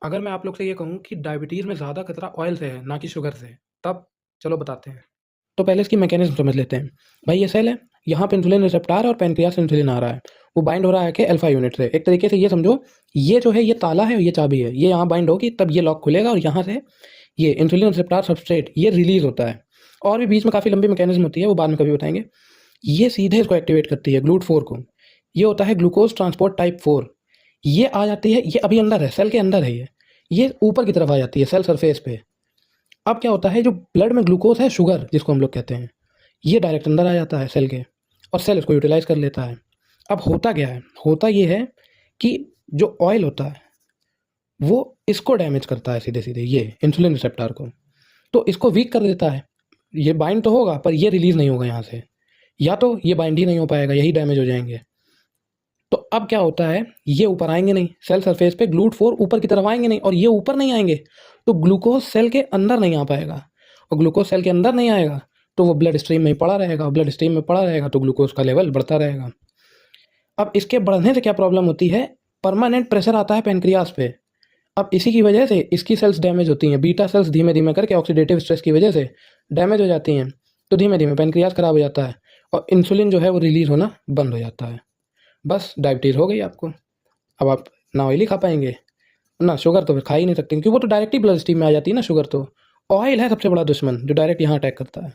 अगर मैं आप लोग से ये कहूँ कि डायबिटीज़ में ज़्यादा खतरा ऑयल से है, ना कि शुगर से, तब चलो बताते हैं। तो पहले इसकी मैकेनिज़्म समझ लेते हैं। भाई ये सेल है, यहाँ पे इंसुलिन रिसेप्टर और पैनक्रियाज़ से इंसुलिन आ रहा है। वो बाइंड हो रहा है कि अल्फा यूनिट से। एक तरीके से ये समझो, ये जो है ये ताला है और ये चाबी है। ये यहाँ बाइंड होगी तब ये लॉक खुलेगा और यहाँ से ये इंसुलिन रिसेप्टर सब्सट्रेट ये रिलीज़ होता है। और भी बीच में काफ़ी लंबी मैकेनिज़्म होती है, वो बाद में कभी बताएँगे। ये सीधे इसको एक्टिवेट करती है GLUT4 को। ये होता है ग्लूकोज़ ट्रांसपोर्ट टाइप 4। ये आ जाती है, ये अभी अंदर है, सेल के अंदर है ये ऊपर की तरफ आ जाती है सेल सरफेस पे। अब क्या होता है, जो ब्लड में ग्लूकोज़ है, शुगर जिसको हम लोग कहते हैं, ये डायरेक्ट अंदर आ जाता है सेल के और सेल इसको यूटिलाइज़ कर लेता है। अब होता क्या है? होता ये है कि जो ऑयल होता है, वो इसको डैमेज करता है सीधे-सीधे ये इंसुलिन रिसेप्टर को। तो इसको वीक कर देता है। ये बाइंड तो होगा पर ये रिलीज़ नहीं होगा यहाँ से। या तो ये बाइंड ही नहीं हो पाएगा, यही डैमेज हो जाएँगे। तो अब क्या होता है, ये ऊपर आएँगे नहीं, सेल सरफेस पे GLUT4 ऊपर की तरफ आएँगे नहीं और ये ऊपर नहीं आएँगे, तो ग्लूकोज़ सेल के अंदर नहीं आ पाएगा और ग्लूकोज़ सेल के अंदर नहीं आएगा, तो वो ब्लड स्ट्रीम में ही पड़ा रहेगा और ब्लड स्ट्रीम में पड़ा रहेगा तो ग्लूकोज़ का लेवल बढ़ता रहेगा। अब इसके बढ़ने से क्या प्रॉब्लम होती है, परमानेंट प्रेशर आता है पैनक्रियाज़ पे। अब इसी की वजह से इसकी सेल्स डैमेज होती हैं, बीटा सेल्स धीमे-धीमे करके ऑक्सीडेटिव स्ट्रेस की वजह से डैमेज हो जाती हैं, तो धीमे-धीमे पैनक्रियाज़ खराब हो जाता है और इंसुलिन जो है वो रिलीज़ होना बंद हो जाता है। बस डायबिटीज़ हो गई आपको। अब आप ना ऑयली खा पाएँगे, ना शुगर तो फिर खा ही नहीं सकते क्योंकि वो तो डायरेक्ट ही ब्लड स्ट्रीम में आ जाती है ना शुगर तो। ऑयल है सबसे बड़ा दुश्मन जो डायरेक्ट यहाँ अटैक करता है।